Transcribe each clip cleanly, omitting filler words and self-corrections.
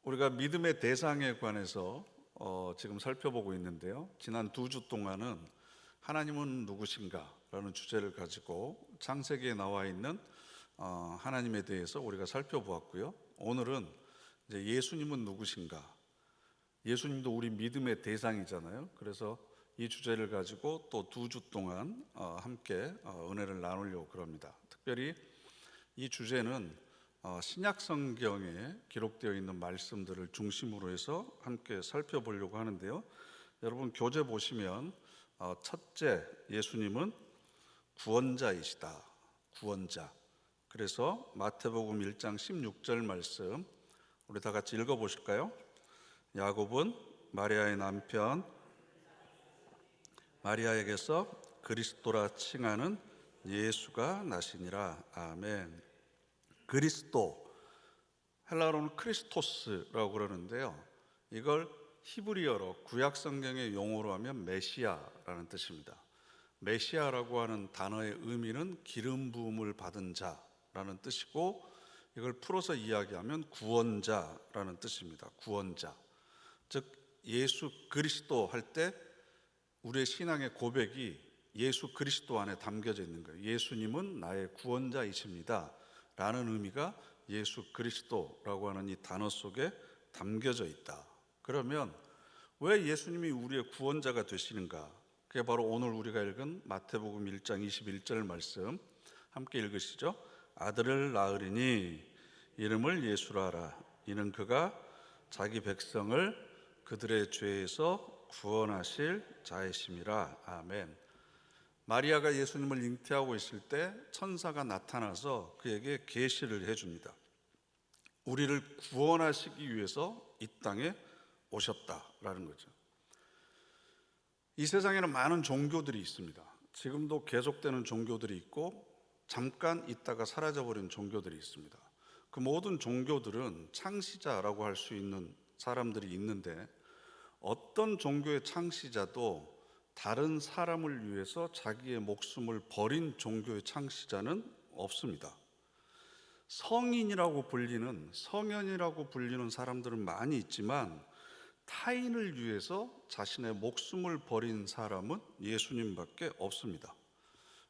우리가 믿음의 대상에 관해서 지금 살펴보고 있는데요. 지난 2주 동안은 하나님은 누구신가라는 주제를 가지고 창세기에 나와 있는 하나님에 대해서 우리가 살펴보았고요. 오늘은 이제 예수님은 누구신가? 예수님도 우리 믿음의 대상이잖아요. 그래서 이 주제를 가지고 또 2주 동안 함께 은혜를 나누려고 그럽니다. 특별히 이 주제는 신약 성경에 기록되어 있는 말씀들을 중심으로 해서 함께 살펴보려고 하는데요. 여러분 교재 보시면 첫째, 예수님은 구원자이시다. 구원자. 그래서 마태복음 1장 16절 말씀 우리 다 같이 읽어보실까요? 야곱은 마리아의 남편 마리아에게서 그리스도라 칭하는 예수가 나시니라. 아멘. 그리스도, 헬라어로는 크리스토스라고 그러는데요. 이걸 히브리어로 구약 성경의 용어로 하면 메시아라는 뜻입니다. 메시아라고 하는 단어의 의미는 기름 부음을 받은 자라는 뜻이고, 이걸 풀어서 이야기하면 구원자라는 뜻입니다. 구원자. 즉 예수 그리스도 할 때 우리의 신앙의 고백이 예수 그리스도 안에 담겨져 있는 거예요. 예수님은 나의 구원자이십니다 라는 의미가 예수 그리스도라고 하는 이 단어 속에 담겨져 있다. 그러면 왜 예수님이 우리의 구원자가 되시는가? 그게 바로 오늘 우리가 읽은 마태복음 1장 21절 말씀 함께 읽으시죠. 아들을 낳으리니 이름을 예수라 하라. 이는 그가 자기 백성을 그들의 죄에서 구원하실 자이심이라. 아멘. 마리아가 예수님을 잉태하고 있을 때 천사가 나타나서 그에게 계시를 해줍니다. 우리를 구원하시기 위해서 이 땅에 오셨다라는 거죠. 이 세상에는 많은 종교들이 있습니다. 지금도 계속되는 종교들이 있고 잠깐 있다가 사라져버린 종교들이 있습니다. 그 모든 종교들은 창시자라고 할 수 있는 사람들이 있는데, 어떤 종교의 창시자도 다른 사람을 위해서 자기의 목숨을 버린 종교의 창시자는 없습니다. 성인이라고 불리는, 성현이라고 불리는 사람들은 많이 있지만 타인을 위해서 자신의 목숨을 버린 사람은 예수님밖에 없습니다.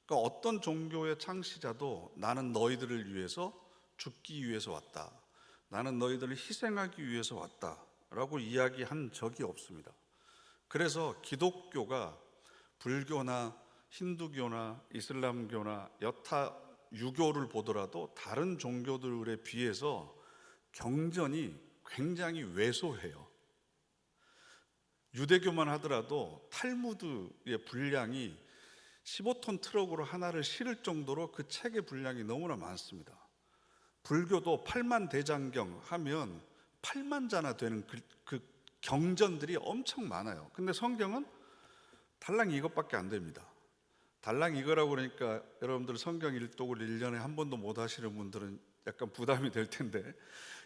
그러니까 어떤 종교의 창시자도 나는 너희들을 위해서 죽기 위해서 왔다, 나는 너희들을 희생하기 위해서 왔다 라고 이야기한 적이 없습니다. 그래서 기독교가 불교나 힌두교나 이슬람교나 여타 유교를 보더라도 다른 종교들에 비해서 경전이 굉장히 왜소해요. 유대교만 하더라도 탈무드의 분량이 15톤 트럭으로 하나를 실을 정도로 그 책의 분량이 너무나 많습니다. 불교도 8만 대장경 하면 8만 자나 되는 그 경전들이 엄청 많아요. 근데 성경은 달랑 이것밖에 안 됩니다. 달랑 이거라고 그러니까 여러분들 성경 일독을 1년에 한 번도 못 하시는 분들은 약간 부담이 될 텐데,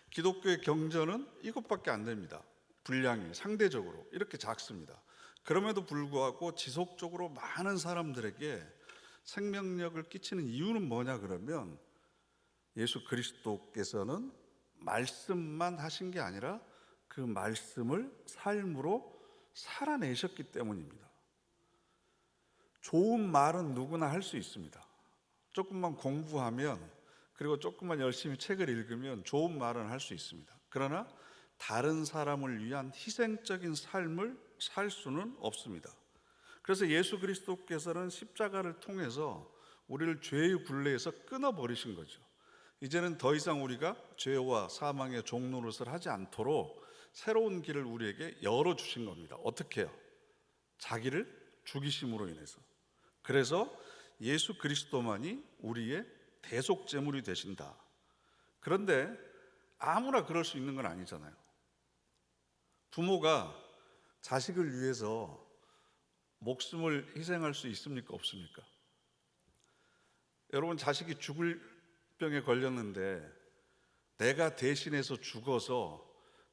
기독교의 경전은 이것밖에 안 됩니다. 분량이 상대적으로 이렇게 작습니다. 그럼에도 불구하고 지속적으로 많은 사람들에게 생명력을 끼치는 이유는 뭐냐 그러면, 예수 그리스도께서는 말씀만 하신 게 아니라 그 말씀을 삶으로 살아내셨기 때문입니다. 좋은 말은 누구나 할 수 있습니다. 조금만 공부하면, 그리고 조금만 열심히 책을 읽으면 좋은 말은 할 수 있습니다. 그러나 다른 사람을 위한 희생적인 삶을 살 수는 없습니다. 그래서 예수 그리스도께서는 십자가를 통해서 우리를 죄의 굴레에서 끊어버리신 거죠. 이제는 더 이상 우리가 죄와 사망의 종노릇을 하지 않도록 새로운 길을 우리에게 열어주신 겁니다. 어떻게 해요? 자기를 죽이심으로 인해서. 그래서 예수 그리스도만이 우리의 대속제물이 되신다. 그런데 아무나 그럴 수 있는 건 아니잖아요. 부모가 자식을 위해서 목숨을 희생할 수 있습니까? 없습니까? 여러분, 자식이 죽을 병에 걸렸는데 내가 대신해서 죽어서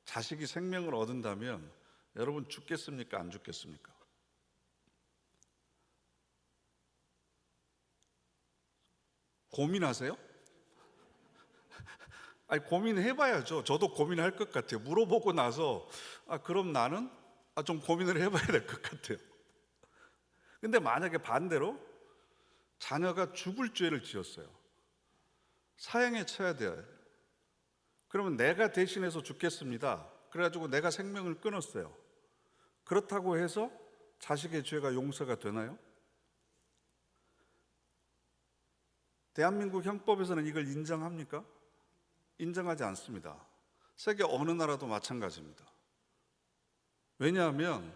자식이 생명을 얻는다면 여러분 죽겠습니까? 안 죽겠습니까? 고민하세요? 아니, 고민해봐야죠. 저도 고민할 것 같아요. 물어보고 나서 그럼 나는 좀 고민을 해봐야 될 것 같아요. 근데 만약에 반대로 자녀가 죽을 죄를 지었어요. 사형에 쳐야 돼요. 그러면 내가 대신해서 죽겠습니다. 그래가지고 내가 생명을 끊었어요. 그렇다고 해서 자식의 죄가 용서가 되나요? 대한민국 형법에서는 이걸 인정합니까? 인정하지 않습니다. 세계 어느 나라도 마찬가지입니다. 왜냐하면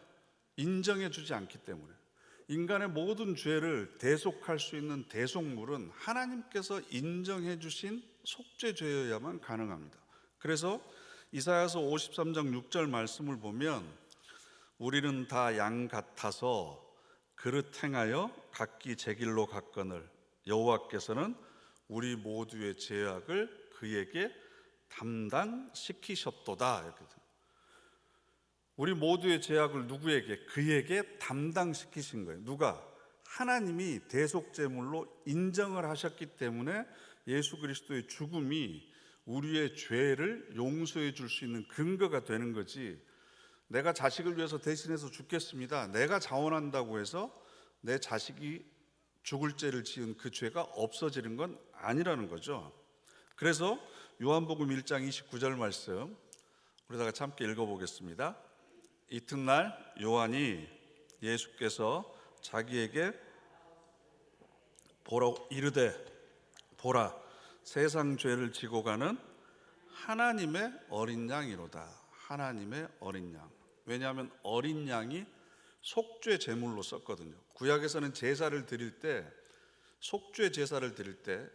인정해 주지 않기 때문에. 인간의 모든 죄를 대속할 수 있는 대속물은 하나님께서 인정해 주신 속죄죄여야만 가능합니다. 그래서 이사야서 53장 6절 말씀을 보면 우리는 다 양 같아서 그릇 행하여 각기 제 길로 갔거늘 여호와께서는 우리 모두의 죄악을 그에게 담당시키셨도다. 이렇게. 우리 모두의 죄악을 누구에게? 그에게 담당시키신 거예요. 누가? 하나님이 대속제물로 인정을 하셨기 때문에 예수 그리스도의 죽음이 우리의 죄를 용서해 줄 수 있는 근거가 되는 거지. 내가 자식을 위해서 대신해서 죽겠습니다, 내가 자원한다고 해서 내 자식이 죽을 죄를 지은 그 죄가 없어지는 건 아니라는 거죠. 그래서 요한복음 1장 29절 말씀 우리 다 같이 함께 읽어보겠습니다. 이튿날 요한이 예수께서 자기에게 보라 이르되 보라 세상 죄를 지고 가는 하나님의 어린 양이로다. 하나님의 어린 양. 왜냐하면 어린 양이 속죄 제물로 썼거든요. 구약에서는 제사를 드릴 때, 속죄 제사를 드릴 때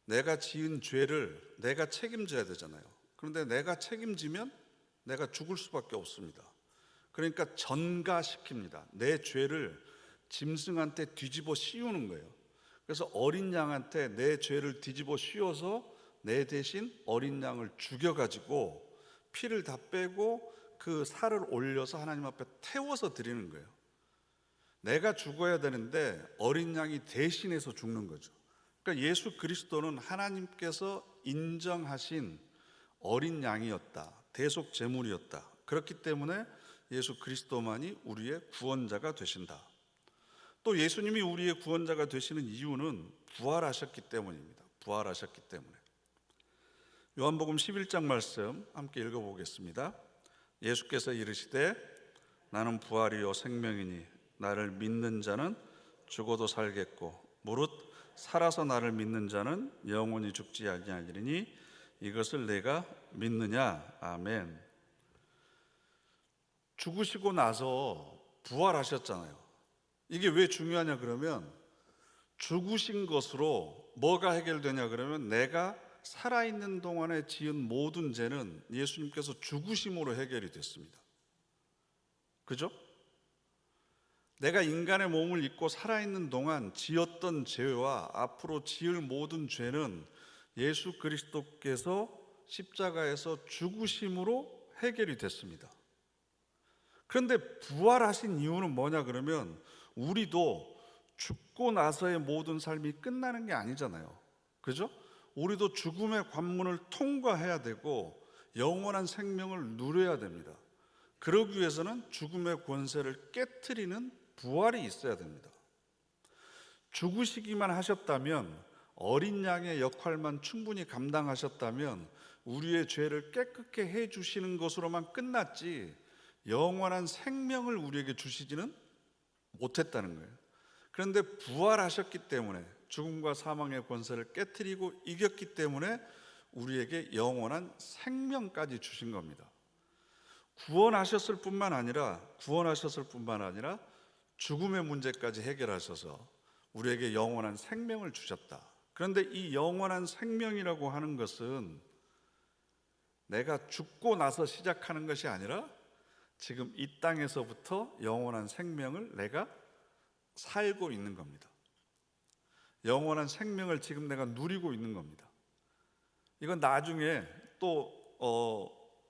내가 지은 죄를 내가 책임져야 되잖아요. 그런데 내가 책임지면 내가 죽을 수밖에 없습니다. 그러니까 전가시킵니다. 내 죄를 짐승한테 뒤집어 씌우는 거예요. 그래서 어린 양한테 내 죄를 뒤집어 씌워서 내 대신 어린 양을 죽여가지고 피를 다 빼고 그 살을 올려서 하나님 앞에 태워서 드리는 거예요. 내가 죽어야 되는데 어린 양이 대신해서 죽는 거죠. 그러니까 예수 그리스도는 하나님께서 인정하신 어린 양이었다. 대속 제물이었다. 그렇기 때문에 예수 그리스도만이 우리의 구원자가 되신다. 또 예수님이 우리의 구원자가 되시는 이유는 부활하셨기 때문입니다. 부활하셨기 때문에. 요한복음 11장 말씀 함께 읽어보겠습니다. 예수께서 이르시되 나는 부활이요 생명이니 나를 믿는 자는 죽어도 살겠고 무릇 살아서 나를 믿는 자는 영원히 죽지 아니하리니 이것을 내가 믿느냐. 아멘. 죽으시고 나서 부활하셨잖아요. 이게 왜 중요하냐 그러면 죽으신 것으로 뭐가 해결되냐 그러면 내가 살아있는 동안에 지은 모든 죄는 예수님께서 죽으심으로 해결이 됐습니다. 그죠? 내가 인간의 몸을 입고 살아있는 동안 지었던 죄와 앞으로 지을 모든 죄는 예수 그리스도께서 십자가에서 죽으심으로 해결이 됐습니다. 그런데 부활하신 이유는 뭐냐 그러면 우리도 죽고 나서의 모든 삶이 끝나는 게 아니잖아요. 그죠? 우리도 죽음의 관문을 통과해야 되고 영원한 생명을 누려야 됩니다. 그러기 위해서는 죽음의 권세를 깨트리는 부활이 있어야 됩니다. 죽으시기만 하셨다면, 어린 양의 역할만 충분히 감당하셨다면 우리의 죄를 깨끗게 해주시는 것으로만 끝났지 영원한 생명을 우리에게 주시지는 못했다는 거예요. 그런데 부활하셨기 때문에, 죽음과 사망의 권세를 깨트리고 이겼기 때문에 우리에게 영원한 생명까지 주신 겁니다. 구원하셨을 뿐만 아니라 죽음의 문제까지 해결하셔서 우리에게 영원한 생명을 주셨다. 그런데 이 영원한 생명이라고 하는 것은 내가 죽고 나서 시작하는 것이 아니라 지금 이 땅에서부터 영원한 생명을 내가 살고 있는 겁니다. 영원한 생명을 지금 내가 누리고 있는 겁니다. 이건 나중에 또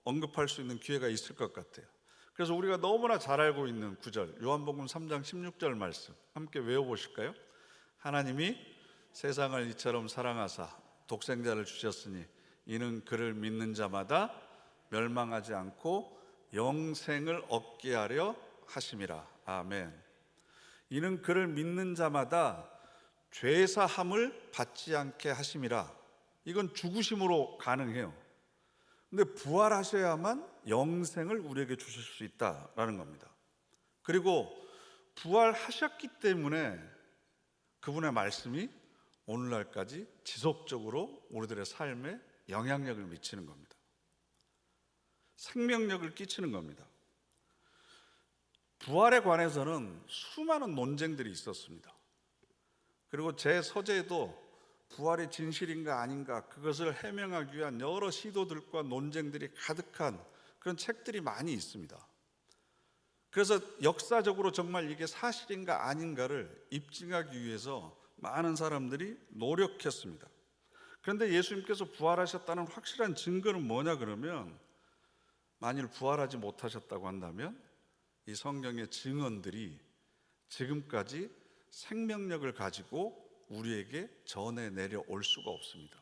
언급할 수 있는 기회가 있을 것 같아요. 그래서 우리가 너무나 잘 알고 있는 구절, 요한복음 3장 16절 말씀 함께 외워보실까요? 하나님이 세상을 이처럼 사랑하사 독생자를 주셨으니 이는 그를 믿는 자마다 멸망하지 않고 영생을 얻게 하려 하심이라. 아멘. 이는 그를 믿는 자마다 죄사함을 받지 않게 하심이라. 이건 죽으심으로 가능해요. 근데 부활하셔야만 영생을 우리에게 주실 수 있다라는 겁니다. 그리고 부활하셨기 때문에 그분의 말씀이 오늘날까지 지속적으로 우리들의 삶에 영향력을 미치는 겁니다. 생명력을 끼치는 겁니다. 부활에 관해서는 수많은 논쟁들이 있었습니다. 그리고 제 서재에도 부활이 진실인가 아닌가 그것을 해명하기 위한 여러 시도들과 논쟁들이 가득한 그런 책들이 많이 있습니다. 그래서 역사적으로 정말 이게 사실인가 아닌가를 입증하기 위해서 많은 사람들이 노력했습니다. 그런데 예수님께서 부활하셨다는 확실한 증거는 뭐냐 그러면, 만일 부활하지 못하셨다고 한다면 이 성경의 증언들이 지금까지 생명력을 가지고 우리에게 전해 내려올 수가 없습니다.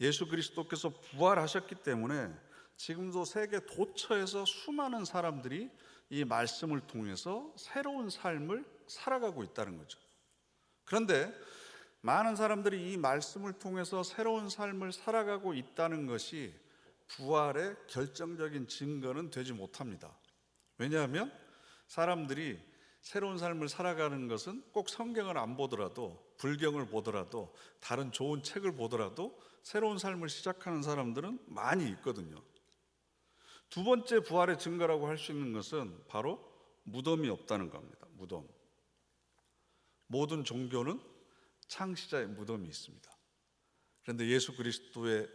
예수 그리스도께서 부활하셨기 때문에 지금도 세계 도처에서 수많은 사람들이 이 말씀을 통해서 새로운 삶을 살아가고 있다는 거죠. 그런데 많은 사람들이 이 말씀을 통해서 새로운 삶을 살아가고 있다는 것이 부활의 결정적인 증거는 되지 못합니다. 왜냐하면 사람들이 새로운 삶을 살아가는 것은 꼭 성경을 안 보더라도, 불경을 보더라도, 다른 좋은 책을 보더라도 새로운 삶을 시작하는 사람들은 많이 있거든요. 두 번째 부활의 증거라고 할 수 있는 것은 바로 무덤이 없다는 겁니다. 무덤. 모든 종교는 창시자의 무덤이 있습니다. 그런데 예수 그리스도에게는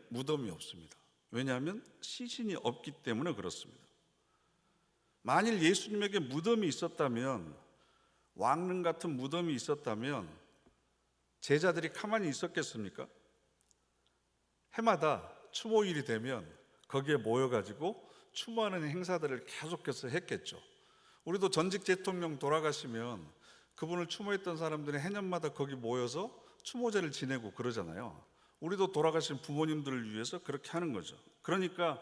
무덤이 없습니다. 왜냐하면 시신이 없기 때문에 그렇습니다. 만일 예수님에게 무덤이 있었다면, 왕릉 같은 무덤이 있었다면 제자들이 가만히 있었겠습니까? 해마다 추모일이 되면 거기에 모여가지고 추모하는 행사들을 계속해서 했겠죠. 우리도 전직 대통령 돌아가시면 그분을 추모했던 사람들이 해년마다 거기 모여서 추모제를 지내고 그러잖아요. 우리도 돌아가신 부모님들을 위해서 그렇게 하는 거죠. 그러니까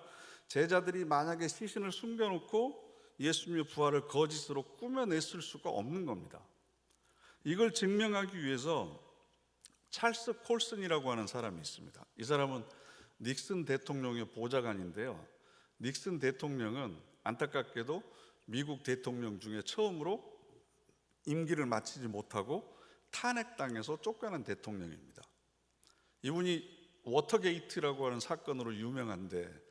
제자들이 만약에 시신을 숨겨놓고 예수님의 부활을 거짓으로 꾸며냈을 수가 없는 겁니다. 이걸 증명하기 위해서 찰스 콜슨이라고 하는 사람이 있습니다. 이 사람은 닉슨 대통령의 보좌관인데요. 닉슨 대통령은 안타깝게도 미국 대통령 중에 처음으로 임기를 마치지 못하고 탄핵당해서 쫓겨난 대통령입니다. 이분이 워터게이트라고 하는 사건으로 유명한데,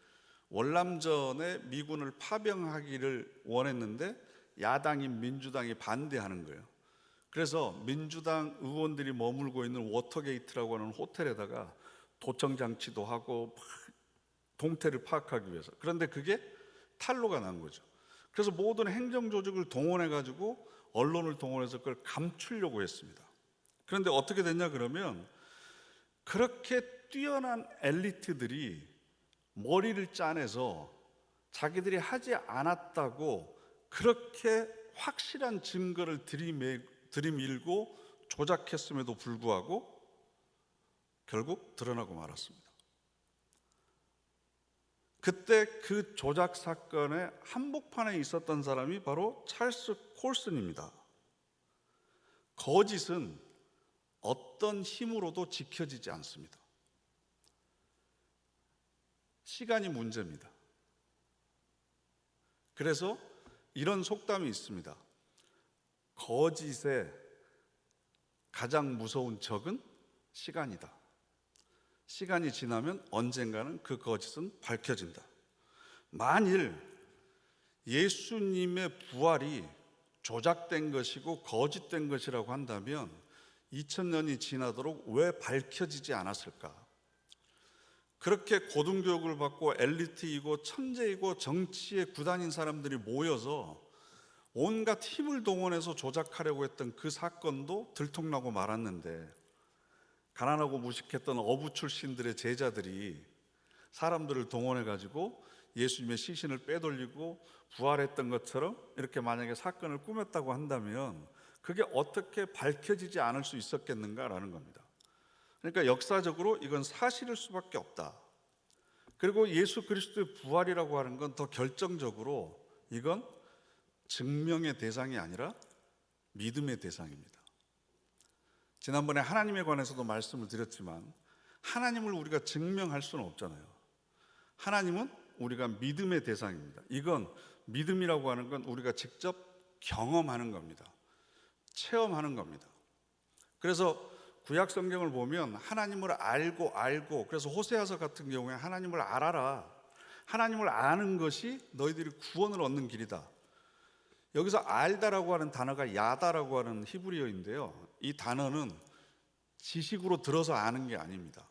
월남전에 미군을 파병하기를 원했는데 야당인 민주당이 반대하는 거예요. 그래서 민주당 의원들이 머물고 있는 워터게이트라고 하는 호텔에다가 도청장치도 하고 동태를 파악하기 위해서. 그런데 그게 탄로가 난 거죠. 그래서 모든 행정조직을 동원해가지고 언론을 동원해서 그걸 감추려고 했습니다. 그런데 어떻게 됐냐 그러면, 그렇게 뛰어난 엘리트들이 머리를 짜내서 자기들이 하지 않았다고 그렇게 확실한 증거를 들이밀고 조작했음에도 불구하고 결국 드러나고 말았습니다. 그때 그 조작 사건의 한복판에 있었던 사람이 바로 찰스 콜슨입니다. 거짓은 어떤 힘으로도 지켜지지 않습니다. 시간이 문제입니다. 그래서 이런 속담이 있습니다. 거짓의 가장 무서운 적은 시간이다. 시간이 지나면 언젠가는 그 거짓은 밝혀진다. 만일 예수님의 부활이 조작된 것이고 거짓된 것이라고 한다면 2000년이 지나도록 왜 밝혀지지 않았을까? 그렇게 고등교육을 받고 엘리트이고 천재이고 정치에 구단인 사람들이 모여서 온갖 힘을 동원해서 조작하려고 했던 그 사건도 들통나고 말았는데, 가난하고 무식했던 어부 출신들의 제자들이 사람들을 동원해가지고 예수님의 시신을 빼돌리고 부활했던 것처럼 이렇게 만약에 사건을 꾸몄다고 한다면 그게 어떻게 밝혀지지 않을 수 있었겠는가라는 겁니다. 그러니까 역사적으로 이건 사실일 수밖에 없다. 그리고 예수 그리스도의 부활이라고 하는 건 더 결정적으로 이건 증명의 대상이 아니라 믿음의 대상입니다. 지난번에 하나님에 관해서도 말씀을 드렸지만 하나님을 우리가 증명할 수는 없잖아요. 하나님은 우리가 믿음의 대상입니다. 이건 믿음이라고 하는 건 우리가 직접 경험하는 겁니다. 체험하는 겁니다. 그래서 구약 성경을 보면 하나님을 알고 그래서 호세아서 같은 경우에 하나님을 알아라. 하나님을 아는 것이 너희들이 구원을 얻는 길이다. 여기서 알다라고 하는 단어가 야다라고 하는 히브리어인데요. 이 단어는 지식으로 들어서 아는 게 아닙니다.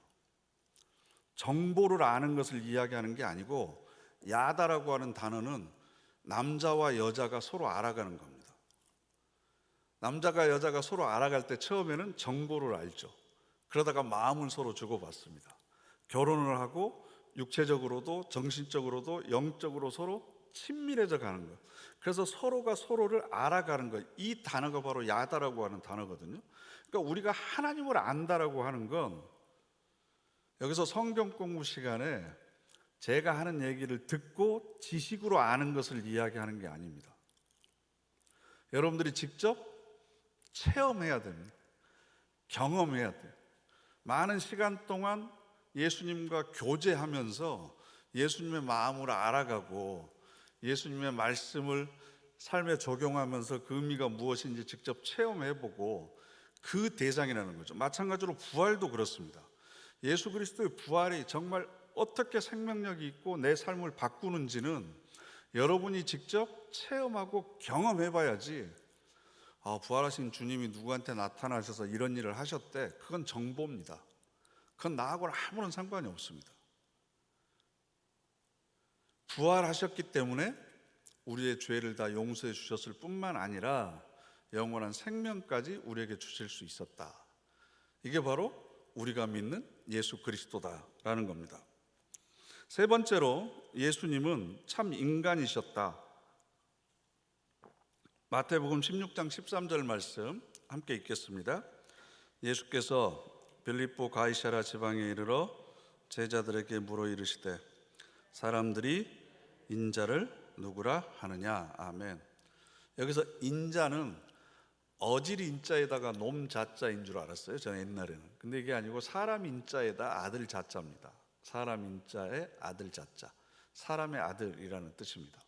정보를 아는 것을 이야기하는 게 아니고 야다라고 하는 단어는 남자와 여자가 서로 알아가는 겁니다. 남자가 여자가 서로 알아갈 때 처음에는 정보를 알죠. 그러다가 마음을 서로 주고받습니다. 결혼을 하고 육체적으로도 정신적으로도 영적으로 서로 친밀해져 가는 거예요. 그래서 서로가 서로를 알아가는 거예요. 이 단어가 바로 야다라고 하는 단어거든요. 그러니까 우리가 하나님을 안다라고 하는 건 여기서 성경 공부 시간에 제가 하는 얘기를 듣고 지식으로 아는 것을 이야기하는 게 아닙니다. 여러분들이 직접 체험해야 됩니다. 경험해야 돼요. 많은 시간 동안 예수님과 교제하면서 예수님의 마음을 알아가고 예수님의 말씀을 삶에 적용하면서 그 의미가 무엇인지 직접 체험해보고 그 대상이라는 거죠. 마찬가지로 부활도 그렇습니다. 예수 그리스도의 부활이 정말 어떻게 생명력이 있고 내 삶을 바꾸는지는 여러분이 직접 체험하고 경험해봐야지 부활하신 주님이 누구한테 나타나셔서 이런 일을 하셨대. 그건 정보입니다. 그건 나하고는 아무런 상관이 없습니다. 부활하셨기 때문에 우리의 죄를 다 용서해 주셨을 뿐만 아니라 영원한 생명까지 우리에게 주실 수 있었다. 이게 바로 우리가 믿는 예수 그리스도다라는 겁니다. 세 번째로 예수님은 참 인간이셨다. 마태복음 16장 13절 말씀 함께 읽겠습니다. 예수께서 빌립보 가이사랴 지방에 이르러 제자들에게 물어 이르시되 사람들이 인자를 누구라 하느냐. 아멘. 여기서 인자는 어질 인자에다가 놈 자자인 줄 알았어요, 저는 옛날에는. 근데 이게 아니고 사람 인자에다 아들 자자입니다. 사람 인자에 아들 자자, 사람의 아들이라는 뜻입니다.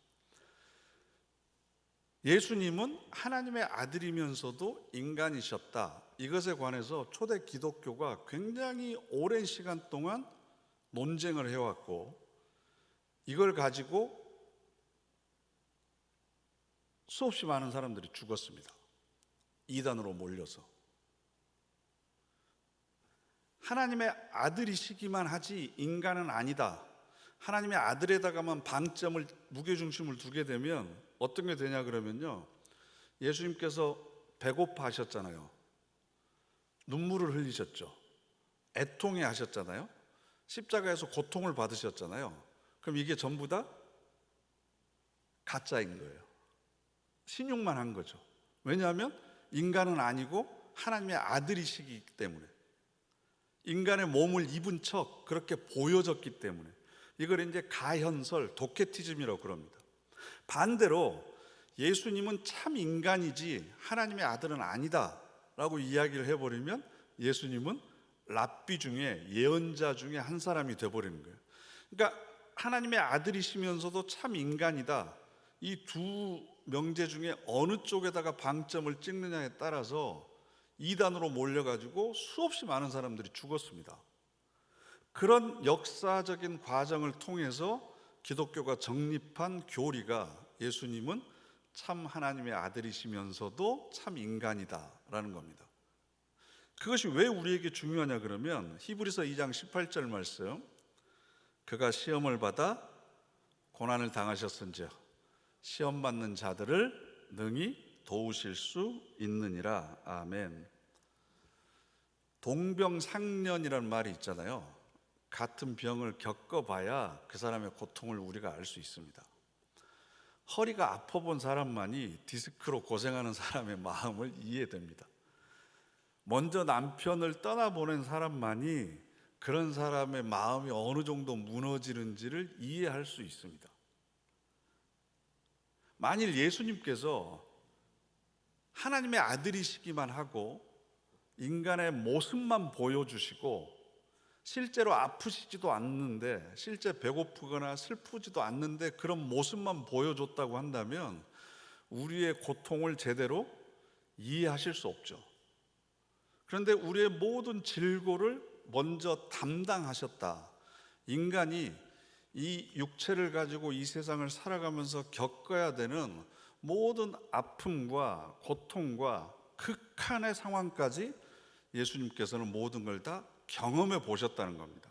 예수님은 하나님의 아들이면서도 인간이셨다. 이것에 관해서 초대 기독교가 굉장히 오랜 시간 동안 논쟁을 해왔고 이걸 가지고 수없이 많은 사람들이 죽었습니다. 이단으로 몰려서. 하나님의 아들이시기만 하지 인간은 아니다. 하나님의 아들에다가만 방점을, 무게중심을 두게 되면 어떤 게 되냐 그러면요, 예수님께서 배고파 하셨잖아요. 눈물을 흘리셨죠. 애통해 하셨잖아요. 십자가에서 고통을 받으셨잖아요. 그럼 이게 전부 다 가짜인 거예요. 신용만 한 거죠. 왜냐하면 인간은 아니고 하나님의 아들이시기 때문에, 인간의 몸을 입은 척 그렇게 보여졌기 때문에 이걸 이제 가현설, 도케티즘이라고 그럽니다. 반대로 예수님은 참 인간이지 하나님의 아들은 아니다 라고 이야기를 해버리면 예수님은 랍비 중에, 예언자 중에 한 사람이 돼버리는 거예요. 그러니까 하나님의 아들이시면서도 참 인간이다, 이 두 명제 중에 어느 쪽에다가 방점을 찍느냐에 따라서 이단으로 몰려가지고 수없이 많은 사람들이 죽었습니다. 그런 역사적인 과정을 통해서 기독교가 정립한 교리가 예수님은 참 하나님의 아들이시면서도 참 인간이다라는 겁니다. 그것이 왜 우리에게 중요하냐 그러면 히브리서 2장 18절 말씀, 그가 시험을 받아 고난을 당하셨은즉 시험 받는 자들을 능히 도우실 수 있느니라. 아멘. 동병상련이라는 말이 있잖아요. 같은 병을 겪어봐야 그 사람의 고통을 우리가 알 수 있습니다. 허리가 아파본 사람만이 디스크로 고생하는 사람의 마음을 이해됩니다. 먼저 남편을 떠나보낸 사람만이 그런 사람의 마음이 어느 정도 무너지는지를 이해할 수 있습니다. 만일 예수님께서 하나님의 아들이시기만 하고 인간의 모습만 보여주시고 실제로 아프시지도 않는데, 실제 배고프거나 슬프지도 않는데 그런 모습만 보여줬다고 한다면 우리의 고통을 제대로 이해하실 수 없죠. 그런데 우리의 모든 질고를 먼저 담당하셨다. 인간이 이 육체를 가지고 이 세상을 살아가면서 겪어야 되는 모든 아픔과 고통과 극한의 상황까지 예수님께서는 모든 걸 다 경험해 보셨다는 겁니다.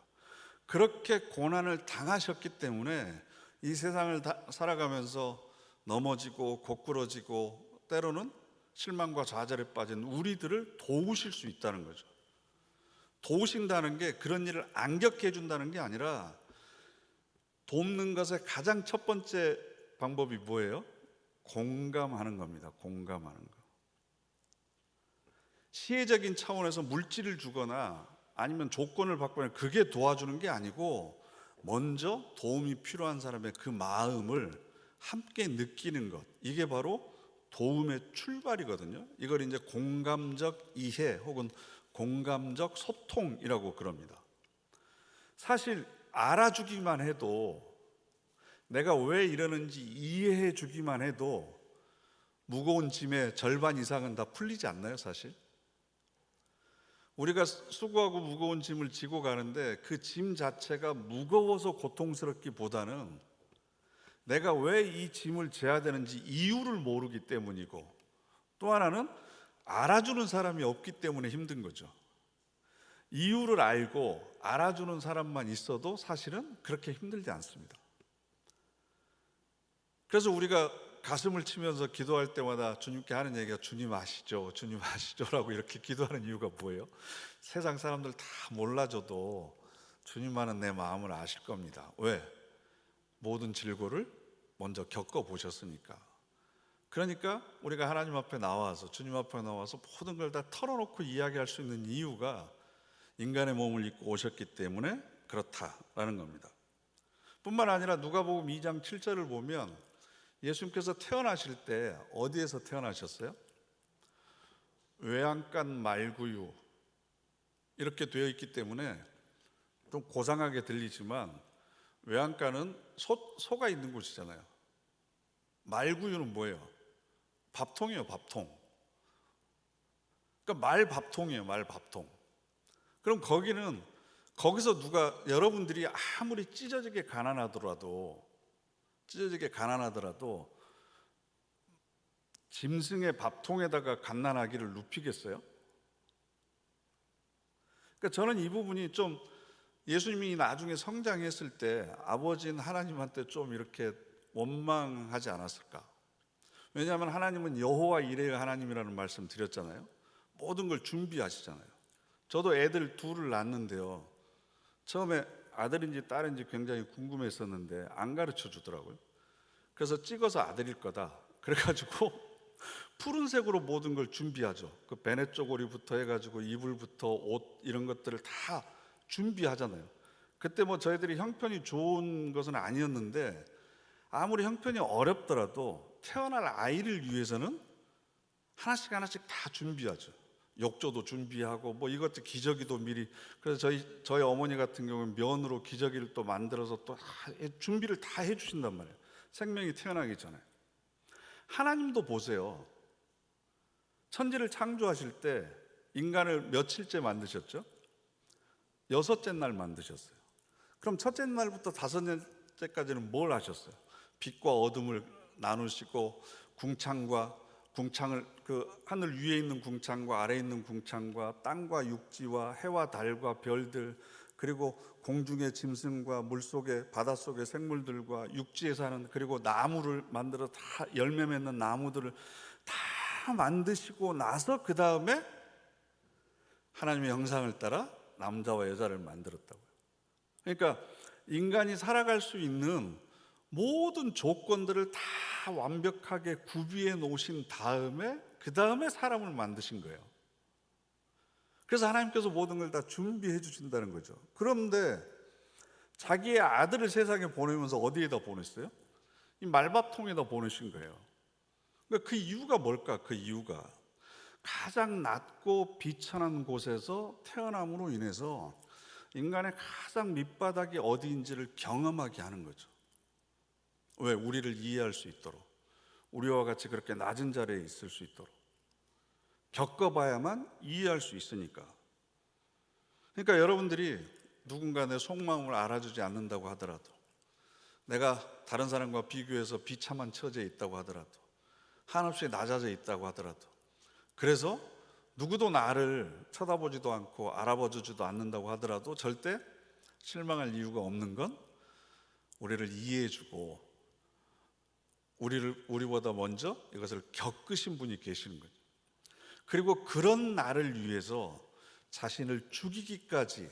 그렇게 고난을 당하셨기 때문에 이 세상을 살아가면서 넘어지고 고꾸러지고 때로는 실망과 좌절에 빠진 우리들을 도우실 수 있다는 거죠. 도우신다는 게 그런 일을 안 겪게 해준다는 게 아니라, 돕는 것의 가장 첫 번째 방법이 뭐예요? 공감하는 겁니다. 공감하는 거. 시혜적인 차원에서 물질을 주거나 아니면 조건을 바꾸면 그게 도와주는 게 아니고, 먼저 도움이 필요한 사람의 그 마음을 함께 느끼는 것, 이게 바로 도움의 출발이거든요. 이걸 이제 공감적 이해 혹은 공감적 소통이라고 그럽니다. 사실 알아주기만 해도, 내가 왜 이러는지 이해해 주기만 해도 무거운 짐의 절반 이상은 다 풀리지 않나요, 사실? 우리가 수고하고 무거운 짐을 지고 가는데 그 짐 자체가 무거워서 고통스럽기보다는 내가 왜 이 짐을 져야 되는지 이유를 모르기 때문이고, 또 하나는 알아주는 사람이 없기 때문에 힘든 거죠. 이유를 알고 알아주는 사람만 있어도 사실은 그렇게 힘들지 않습니다. 그래서 우리가 가슴을 치면서 기도할 때마다 주님께 하는 얘기가 주님 아시죠? 주님 아시죠라고 이렇게 기도하는 이유가 뭐예요? 세상 사람들 다 몰라줘도 주님만은 내 마음을 아실 겁니다. 왜? 모든 질고를 먼저 겪어보셨으니까. 그러니까 우리가 하나님 앞에 나와서, 주님 앞에 나와서 모든 걸 다 털어놓고 이야기할 수 있는 이유가 인간의 몸을 입고 오셨기 때문에 그렇다라는 겁니다. 뿐만 아니라 누가복음 2장 7절을 보면 예수님께서 태어나실 때 어디에서 태어나셨어요? 외양간 말구유 이렇게 되어 있기 때문에 좀 고상하게 들리지만, 외양간은 소가 있는 곳이잖아요. 말구유는 뭐예요? 밥통이에요, 밥통. 그러니까 말밥통이에요, 말밥통. 그럼 거기서 여러분들이 아무리 찢어지게 가난하더라도 짐승의 밥통에다가 갓난아기를 눕히겠어요? 그러니까 저는 이 부분이 좀, 예수님이 나중에 성장했을 때 아버지인 하나님한테 좀 이렇게 원망하지 않았을까? 왜냐하면 하나님은 여호와 이레의 하나님이라는 말씀 드렸잖아요. 모든 걸 준비하시잖아요. 저도 애들 둘을 낳았는데요, 처음에 아들인지 딸인지 굉장히 궁금했었는데 안 가르쳐 주더라고요. 그래서 찍어서 아들일 거다 그래가지고 푸른색으로 모든 걸 준비하죠. 그 베네 쪼고리부터 해가지고 이불부터 옷 이런 것들을 다 준비하잖아요. 그때 뭐 저희들이 형편이 좋은 것은 아니었는데, 아무리 형편이 어렵더라도 태어날 아이를 위해서는 하나씩 하나씩 다 준비하죠. 욕조도 준비하고 뭐 이것도 기저귀도 미리. 그래서 저희 어머니 같은 경우는 면으로 기저귀를 또 만들어서 또 준비를 다 해주신단 말이에요. 생명이 태어나기 전에. 하나님도 보세요. 천지를 창조하실 때 인간을 며칠째 만드셨죠? 6째 날 만드셨어요. 그럼 첫째 날부터 5째까지는 뭘 하셨어요? 빛과 어둠을 나누시고 궁창을 그 하늘 위에 있는 궁창과 아래에 있는 궁창과 땅과 육지와 해와 달과 별들, 그리고 공중의 짐승과 물속의 바닷속의 생물들과 육지에 사는, 그리고 나무를 만들어 다 열매 맺는 나무들을 다 만드시고 나서 그 다음에 하나님의 형상을 따라 남자와 여자를 만들었다고요. 그러니까 인간이 살아갈 수 있는 모든 조건들을 다 완벽하게 구비해 놓으신 다음에 그 다음에 사람을 만드신 거예요. 그래서 하나님께서 모든 걸 다 준비해 주신다는 거죠. 그런데 자기의 아들을 세상에 보내면서 어디에다 보냈어요? 이 말밥통에다 보내신 거예요. 그러니까 그 이유가 뭘까? 그 이유가 가장 낮고 비천한 곳에서 태어남으로 인해서 인간의 가장 밑바닥이 어디인지를 경험하게 하는 거죠. 왜? 우리를 이해할 수 있도록, 우리와 같이 그렇게 낮은 자리에 있을 수 있도록 겪어봐야만 이해할 수 있으니까. 그러니까 여러분들이 누군가 내 속마음을 알아주지 않는다고 하더라도, 내가 다른 사람과 비교해서 비참한 처지에 있다고 하더라도, 한없이 낮아져 있다고 하더라도, 그래서 누구도 나를 쳐다보지도 않고 알아봐주지도 않는다고 하더라도 절대 실망할 이유가 없는 건 우리를 이해해주고 우리보다 먼저 이것을 겪으신 분이 계시는 거죠. 그리고 그런 나를 위해서 자신을 죽이기까지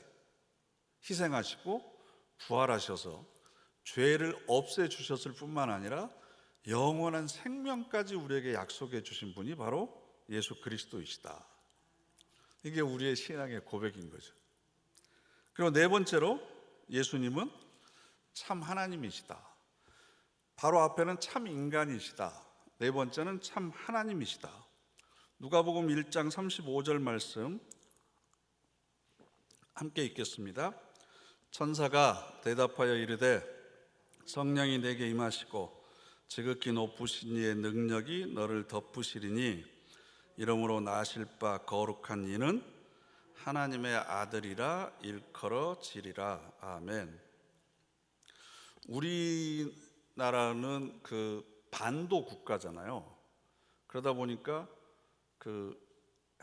희생하시고 부활하셔서 죄를 없애주셨을 뿐만 아니라 영원한 생명까지 우리에게 약속해 주신 분이 바로 예수 그리스도이시다. 이게 우리의 신앙의 고백인 거죠. 그리고 네 번째로 예수님은 참 하나님이시다. 바로 앞에는 참 인간이시다. 네 번째는 참 하나님이시다. 누가복음 1장 35절 말씀 함께 읽겠습니다. 천사가 대답하여 이르되 성령이 내게 임하시고 지극히 높으신 이의 능력이 너를 덮으시리니 이러므로 나실 바 거룩한 이는 하나님의 아들이라 일컬어지리라. 아멘. 우리나라는 그 반도 국가잖아요. 그러다 보니까 그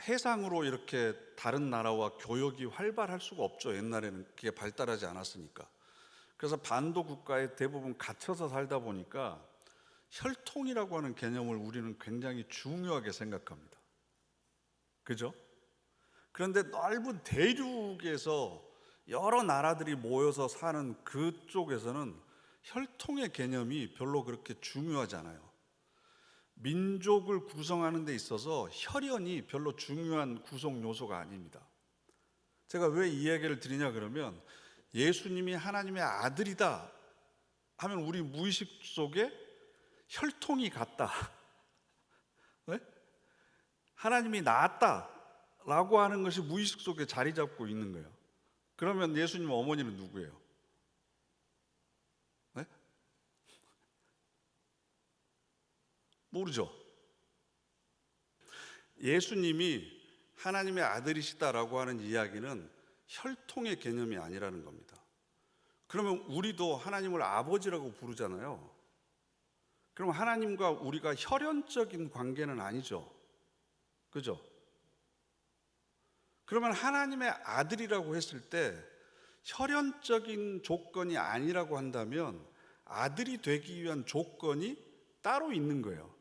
해상으로 이렇게 다른 나라와 교역이 활발할 수가 없죠. 옛날에는 그게 발달하지 않았으니까. 그래서 반도 국가에 대부분 갇혀서 살다 보니까 혈통이라고 하는 개념을 우리는 굉장히 중요하게 생각합니다. 그죠? 그런데 넓은 대륙에서 여러 나라들이 모여서 사는 그쪽에서는 혈통의 개념이 별로 그렇게 중요하지 않아요. 민족을 구성하는 데 있어서 혈연이 별로 중요한 구성 요소가 아닙니다. 제가 왜 이 얘기를 드리냐 그러면 예수님이 하나님의 아들이다 하면 우리 무의식 속에 혈통이 같다, 네? 하나님이 낳았다라고 하는 것이 무의식 속에 자리 잡고 있는 거예요. 그러면 예수님 어머니는 누구예요? 네? 모르죠. 예수님이 하나님의 아들이시다라고 하는 이야기는 혈통의 개념이 아니라는 겁니다. 그러면 우리도 하나님을 아버지라고 부르잖아요. 그럼 하나님과 우리가 혈연적인 관계는 아니죠. 그죠? 그러면 하나님의 아들이라고 했을 때 혈연적인 조건이 아니라고 한다면 아들이 되기 위한 조건이 따로 있는 거예요.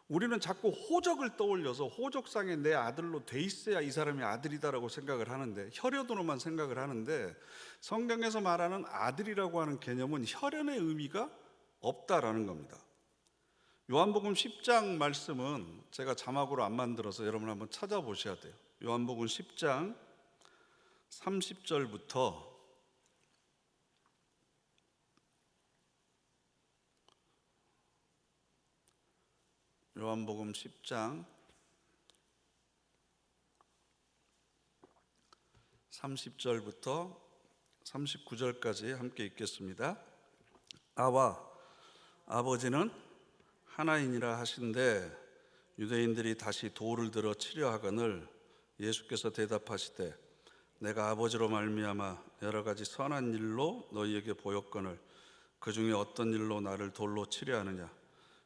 우리는 자꾸 호적을 떠올려서 호적상에 내 아들로 돼 있어야 이 사람이 아들이다라고 생각을 하는데, 혈연으로만 생각을 하는데, 성경에서 말하는 아들이라고 하는 개념은 혈연의 의미가 없다라는 겁니다. 요한복음 10장 말씀은 제가 자막으로 안 만들어서 여러분 한번 찾아보셔야 돼요. 요한복음 10장 30절부터 요한복음 10장 30절부터 39절까지 함께 읽겠습니다. 아와 아버지는 하나이니라 하신대 유대인들이 다시 돌을 들어 치려 하거늘 예수께서 대답하시되 내가 아버지로 말미암아 여러 가지 선한 일로 너희에게 보였거늘 그 중에 어떤 일로 나를 돌로 치려 하느냐.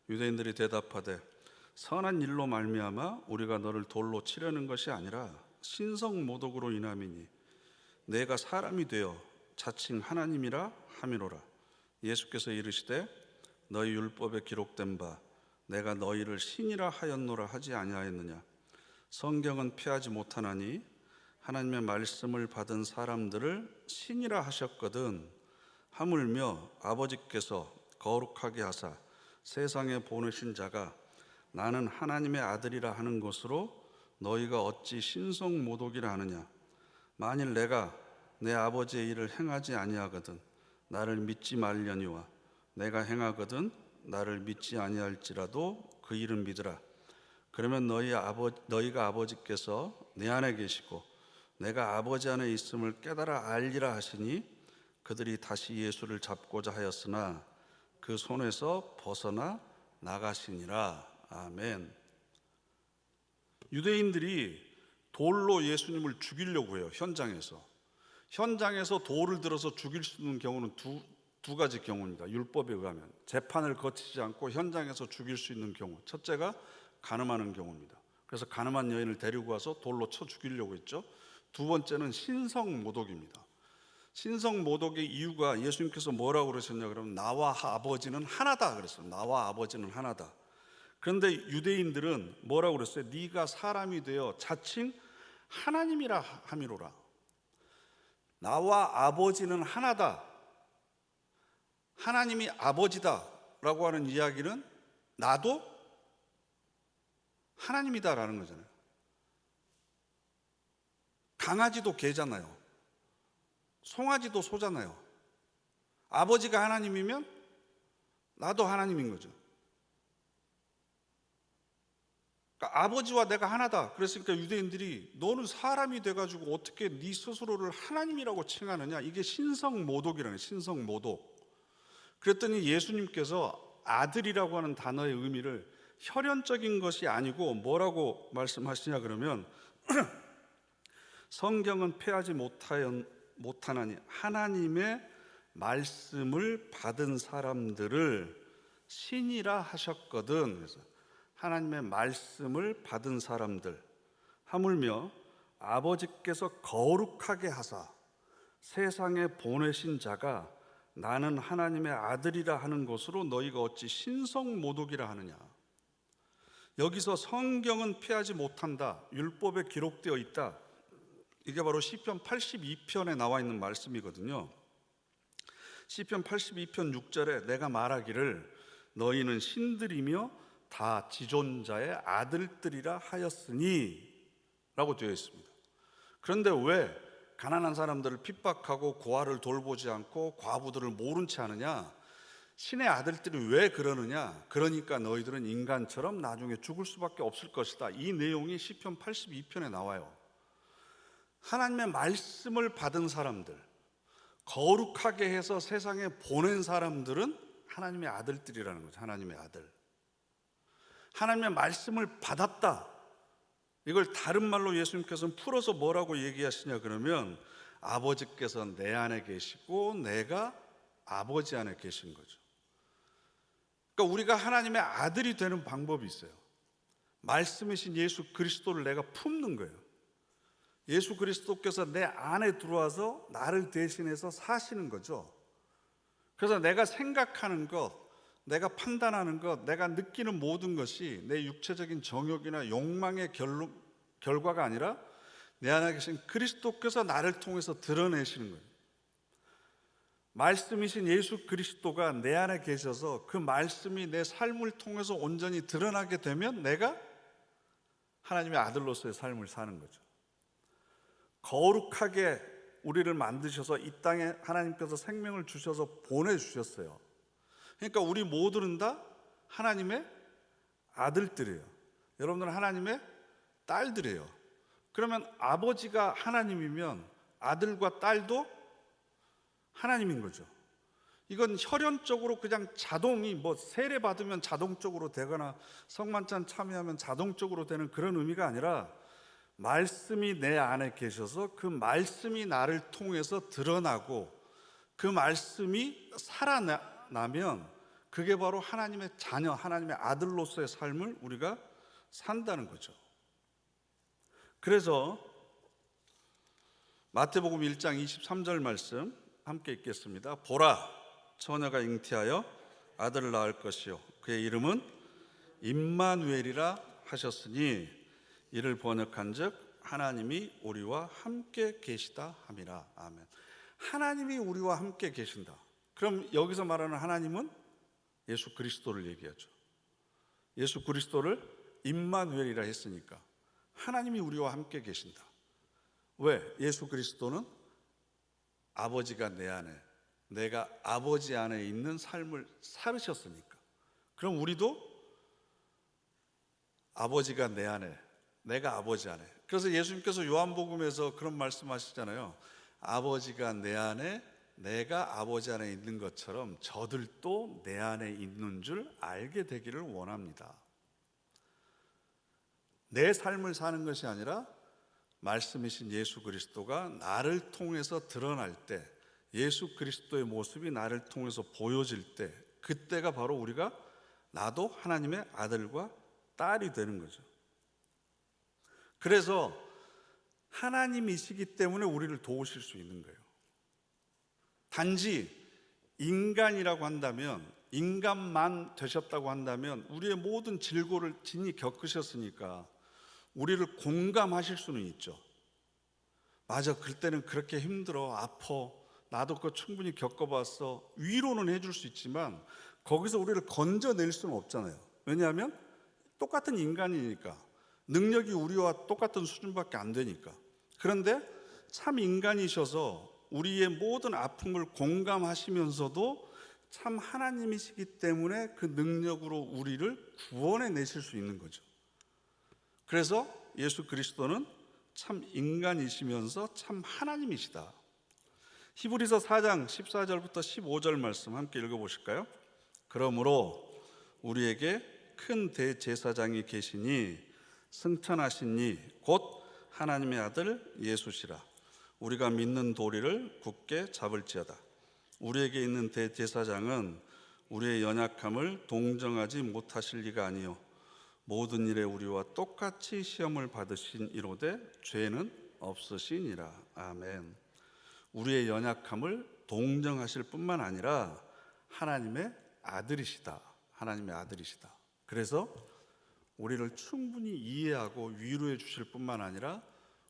유대인들이 대답하되 선한 일로 말미암아 우리가 너를 돌로 치려는 것이 아니라 신성 모독으로 인함이니 내가 사람이 되어 자칭 하나님이라 함이로라. 예수께서 이르시되 너희 율법에 기록된 바 내가 너희를 신이라 하였노라 하지 아니하였느냐. 성경은 피하지 못하나니 하나님의 말씀을 받은 사람들을 신이라 하셨거든. 하물며 아버지께서 거룩하게 하사 세상에 보내신 자가 나는 하나님의 아들이라 하는 것으로 너희가 어찌 신성모독이라 하느냐. 만일 내가 내 아버지의 일을 행하지 아니하거든 나를 믿지 말려니와 내가 행하거든 나를 믿지 아니할지라도 그 일은 믿으라. 그러면 너희가 아버지께서 내 안에 계시고 내가 아버지 안에 있음을 깨달아 알리라 하시니 그들이 다시 예수를 잡고자 하였으나 그 손에서 벗어나 나가시니라. 아멘. 유대인들이 돌로 예수님을 죽이려고 해요. 현장에서 돌을 들어서 죽일 수 있는 경우는 두 가지 경우입니다. 율법에 의하면 재판을 거치지 않고 현장에서 죽일 수 있는 경우, 첫째가 간음하는 경우입니다. 그래서 간음한 여인을 데리고 와서 돌로 쳐 죽이려고 했죠. 두 번째는 신성모독입니다. 신성모독의 이유가 예수님께서 뭐라고 그러셨냐 그러면 나와 아버지는 하나다 그랬어요. 나와 아버지는 하나다. 그런데 유대인들은 뭐라고 그랬어요? 네가 사람이 되어 자칭 하나님이라 함이로라. 나와 아버지는 하나다, 하나님이 아버지다 라고 하는 이야기는 나도 하나님이다 라는 거잖아요. 강아지도 개잖아요. 송아지도 소잖아요. 아버지가 하나님이면 나도 하나님인 거죠. 그러니까 아버지와 내가 하나다. 그랬으니까 유대인들이 너는 사람이 돼가지고 어떻게 네 스스로를 하나님이라고 칭하느냐. 이게 신성모독이라는 거예요. 신성모독. 그랬더니 예수님께서 아들이라고 하는 단어의 의미를 혈연적인 것이 아니고 뭐라고 말씀하시냐 그러면 성경은 폐하지 못하나니 하나님의 말씀을 받은 사람들을 신이라 하셨거든. 그래서 하나님의 말씀을 받은 사람들, 하물며 아버지께서 거룩하게 하사 세상에 보내신 자가 나는 하나님의 아들이라 하는 것으로 너희가 어찌 신성모독이라 하느냐. 여기서 성경은 폐하지 못한다, 율법에 기록되어 있다, 이게 바로 시편 82편에 나와 있는 말씀이거든요. 시편 82편 6절에 내가 말하기를 너희는 신들이며 다 지존자의 아들들이라 하였으니 라고 되어 있습니다. 그런데 왜 가난한 사람들을 핍박하고 고아를 돌보지 않고 과부들을 모른 채 하느냐? 신의 아들들이 왜 그러느냐? 그러니까 너희들은 인간처럼 나중에 죽을 수밖에 없을 것이다. 이 내용이 시편 82편에 나와요. 하나님의 말씀을 받은 사람들, 거룩하게 해서 세상에 보낸 사람들은 하나님의 아들들이라는 거죠. 하나님의 아들. 하나님의 말씀을 받았다. 이걸 다른 말로 예수님께서는 풀어서 뭐라고 얘기하시냐 그러면 아버지께서 내 안에 계시고 내가 아버지 안에 계신 거죠. 그러니까 우리가 하나님의 아들이 되는 방법이 있어요. 말씀이신 예수 그리스도를 내가 품는 거예요. 예수 그리스도께서 내 안에 들어와서 나를 대신해서 사시는 거죠. 그래서 내가 생각하는 것, 내가 판단하는 것, 내가 느끼는 모든 것이 내 육체적인 정욕이나 욕망의 결과가 아니라 내 안에 계신 그리스도께서 나를 통해서 드러내시는 거예요. 말씀이신 예수 그리스도가 내 안에 계셔서 그 말씀이 내 삶을 통해서 온전히 드러나게 되면 내가 하나님의 아들로서의 삶을 사는 거죠. 거룩하게 우리를 만드셔서 이 땅에 하나님께서 생명을 주셔서 보내주셨어요. 그러니까 우리 모두는 다 하나님의 아들들이에요. 여러분들은 하나님의 딸들이에요. 그러면 아버지가 하나님이면 아들과 딸도 하나님인 거죠. 이건 혈연적으로 그냥 자동이 뭐 세례 받으면 자동적으로 되거나 성만찬 참여하면 자동적으로 되는 그런 의미가 아니라 말씀이 내 안에 계셔서 그 말씀이 나를 통해서 드러나고 그 말씀이 살아나면 그게 바로 하나님의 자녀, 하나님의 아들로서의 삶을 우리가 산다는 거죠. 그래서 마태복음 1장 23절 말씀 함께 읽겠습니다. 보라, 처녀가 잉태하여 아들을 낳을 것이요 그의 이름은 임마누엘이라 하셨으니 이를 번역한즉 하나님이 우리와 함께 계시다 함이라. 아멘. 하나님이 우리와 함께 계신다. 그럼 여기서 말하는 하나님은 예수 그리스도를 얘기하죠. 예수 그리스도를 임마누엘이라 했으니까 하나님이 우리와 함께 계신다. 왜? 예수 그리스도는 아버지가 내 안에, 내가 아버지 안에 있는 삶을 살으셨으니까. 그럼 우리도 아버지가 내 안에, 내가 아버지 안에. 그래서 예수님께서 요한복음에서 그런 말씀하시잖아요. 아버지가 내 안에, 내가 아버지 안에 있는 것처럼 저들도 내 안에 있는 줄 알게 되기를 원합니다. 내 삶을 사는 것이 아니라 말씀이신 예수 그리스도가 나를 통해서 드러날 때, 예수 그리스도의 모습이 나를 통해서 보여질 때, 그때가 바로 우리가 나도 하나님의 아들과 딸이 되는 거죠. 그래서 하나님이시기 때문에 우리를 도우실 수 있는 거예요. 단지 인간이라고 한다면, 인간만 되셨다고 한다면 우리의 모든 질고를 진히 겪으셨으니까 우리를 공감하실 수는 있죠. 맞아, 그때는 그렇게 힘들어, 아파, 나도 그거 충분히 겪어봤어, 위로는 해줄 수 있지만 거기서 우리를 건져낼 수는 없잖아요. 왜냐하면 똑같은 인간이니까, 능력이 우리와 똑같은 수준밖에 안 되니까. 그런데 참 인간이셔서 우리의 모든 아픔을 공감하시면서도 참 하나님이시기 때문에 그 능력으로 우리를 구원해 내실 수 있는 거죠. 그래서 예수 그리스도는 참 인간이시면서 참 하나님이시다. 히브리서 4장 14절부터 15절 말씀 함께 읽어보실까요? 그러므로 우리에게 큰 대제사장이 계시니 승천하신 이 곧 하나님의 아들 예수시라. 우리가 믿는 도리를 굳게 잡을지어다. 우리에게 있는 대제사장은 우리의 연약함을 동정하지 못하실 리가 아니요 모든 일에 우리와 똑같이 시험을 받으신 이로되 죄는 없으시니라. 아멘. 우리의 연약함을 동정하실 뿐만 아니라 하나님의 아들이시다. 하나님의 아들이시다. 그래서 우리를 충분히 이해하고 위로해 주실 뿐만 아니라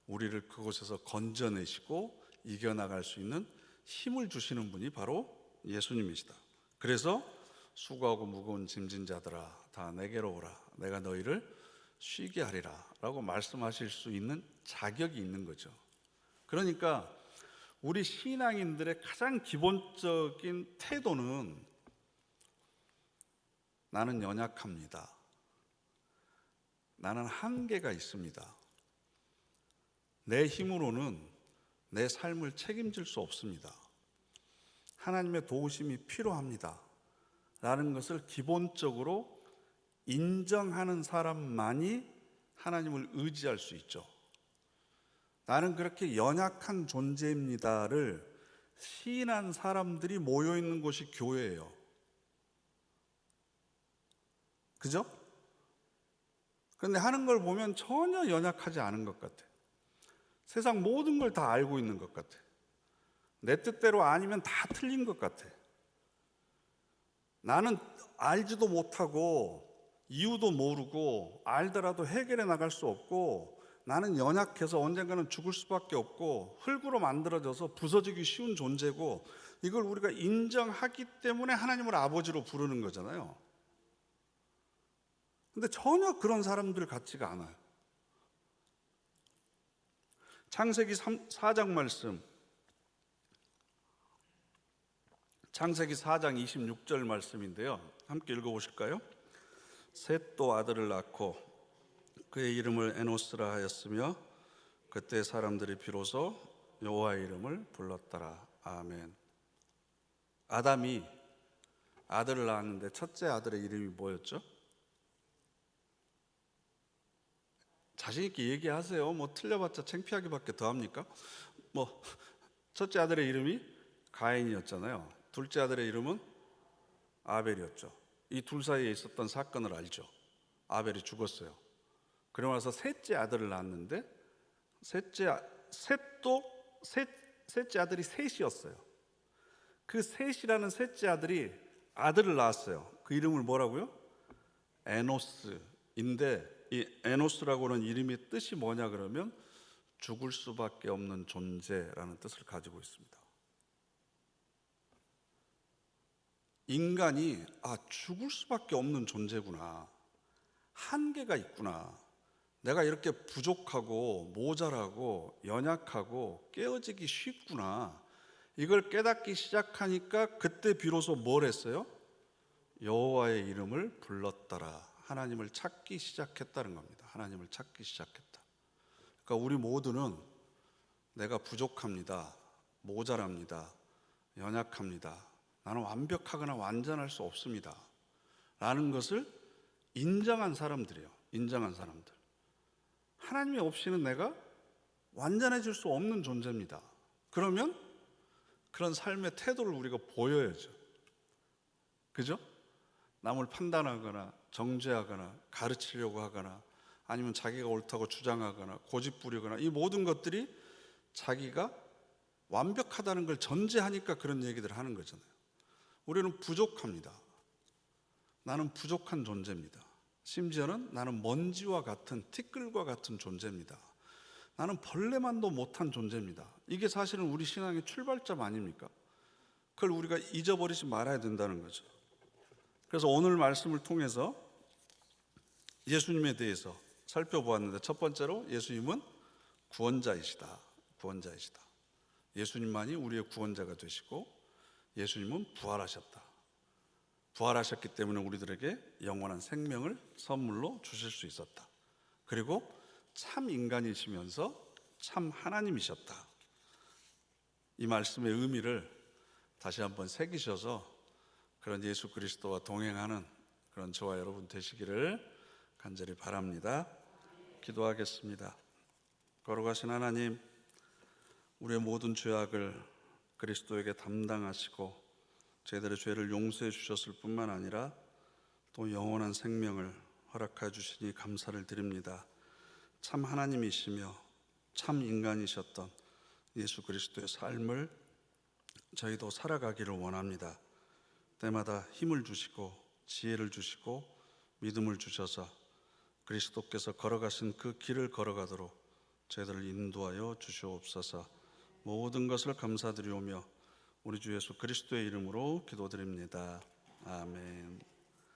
우리를 그곳에서 건져내시고 이겨나갈 수 있는 힘을 주시는 분이 바로 예수님이시다. 그래서 수고하고 무거운 짐진 자들아 다 내게로 오라. 내가 너희를 쉬게 하리라 라고 말씀하실 수 있는 자격이 있는 거죠. 그러니까 우리 신앙인들의 가장 기본적인 태도는 나는 연약합니다. 나는 한계가 있습니다. 내 힘으로는 내 삶을 책임질 수 없습니다. 하나님의 도우심이 필요합니다. 라는 것을 기본적으로 인정하는 사람만이 하나님을 의지할 수 있죠. 나는 그렇게 연약한 존재입니다를 시인한 사람들이 모여 있는 곳이 교회예요. 그죠? 그런데 하는 걸 보면 전혀 연약하지 않은 것 같아. 세상 모든 걸 다 알고 있는 것 같아. 내 뜻대로 아니면 다 틀린 것 같아. 나는 알지도 못하고 이유도 모르고 알더라도 해결해 나갈 수 없고 나는 연약해서 언젠가는 죽을 수밖에 없고 흙으로 만들어져서 부서지기 쉬운 존재고 이걸 우리가 인정하기 때문에 하나님을 아버지로 부르는 거잖아요. 근데 전혀 그런 사람들 같지가 않아요. 창세기 4장 말씀, 창세기 4장 26절 말씀인데요. 함께 읽어보실까요? 셋도 아들을 낳고 그의 이름을 에노스라 하였으며 그때 사람들이 비로소 여호와의 이름을 불렀더라. 아멘. 아담이 아들을 낳았는데 첫째 아들의 이름이 뭐였죠? 자신 있게 얘기하세요. 뭐 틀려봤자 창피하기밖에 더 합니까? 뭐 첫째 아들의 이름이 가인이었잖아요. 둘째 아들의 이름은 아벨이었죠. 이 둘 사이에 있었던 사건을 알죠. 아벨이 죽었어요. 그러고 나서 셋째 아들을 낳았는데 셋째 아들이 셋이었어요. 그 셋이라는 셋째 아들이 아들을 낳았어요. 그 이름을 뭐라고요? 에노스인데 이 에노스라고는 이름의 뜻이 뭐냐 그러면 죽을 수밖에 없는 존재라는 뜻을 가지고 있습니다. 인간이 죽을 수밖에 없는 존재구나, 한계가 있구나, 내가 이렇게 부족하고 모자라고 연약하고 깨어지기 쉽구나. 이걸 깨닫기 시작하니까 그때 비로소 뭘 했어요? 여호와의 이름을 불렀더라. 하나님을 찾기 시작했다는 겁니다. 하나님을 찾기 시작했다. 그러니까 우리 모두는 내가 부족합니다. 모자랍니다. 연약합니다. 나는 완벽하거나 완전할 수 없습니다. 라는 것을 인정한 사람들이에요. 인정한 사람들. 하나님이 없이는 내가 완전해질 수 없는 존재입니다. 그러면 그런 삶의 태도를 우리가 보여야죠. 그죠? 남을 판단하거나 정죄하거나 가르치려고 하거나 아니면 자기가 옳다고 주장하거나 고집부리거나 이 모든 것들이 자기가 완벽하다는 걸 전제하니까 그런 얘기들을 하는 거잖아요. 우리는 부족합니다. 나는 부족한 존재입니다. 심지어는 나는 먼지와 같은 티끌과 같은 존재입니다. 나는 벌레만도 못한 존재입니다. 이게 사실은 우리 신앙의 출발점 아닙니까? 그걸 우리가 잊어버리지 말아야 된다는 거죠. 그래서 오늘 말씀을 통해서 예수님에 대해서 살펴보았는데 첫 번째로 예수님은 구원자이시다. 구원자이시다. 예수님만이 우리의 구원자가 되시고 예수님은 부활하셨다. 부활하셨기 때문에 우리들에게 영원한 생명을 선물로 주실 수 있었다. 그리고 참 인간이시면서 참 하나님이셨다. 이 말씀의 의미를 다시 한번 새기셔서 그런 예수 그리스도와 동행하는 그런 저와 여러분 되시기를 간절히 바랍니다. 기도하겠습니다. 거룩하신 하나님, 우리의 모든 죄악을 그리스도에게 담당하시고 저희들의 죄를 용서해 주셨을 뿐만 아니라 또 영원한 생명을 허락해 주시니 감사를 드립니다. 참 하나님이시며 참 인간이셨던 예수 그리스도의 삶을 저희도 살아가기를 원합니다. 때마다 힘을 주시고 지혜를 주시고 믿음을 주셔서 그리스도께서 걸어가신 그 길을 걸어가도록 저희들을 인도하여 주시옵소서. 모든 것을 감사드리오며 우리 주 예수 그리스도의 이름으로 기도드립니다. 아멘.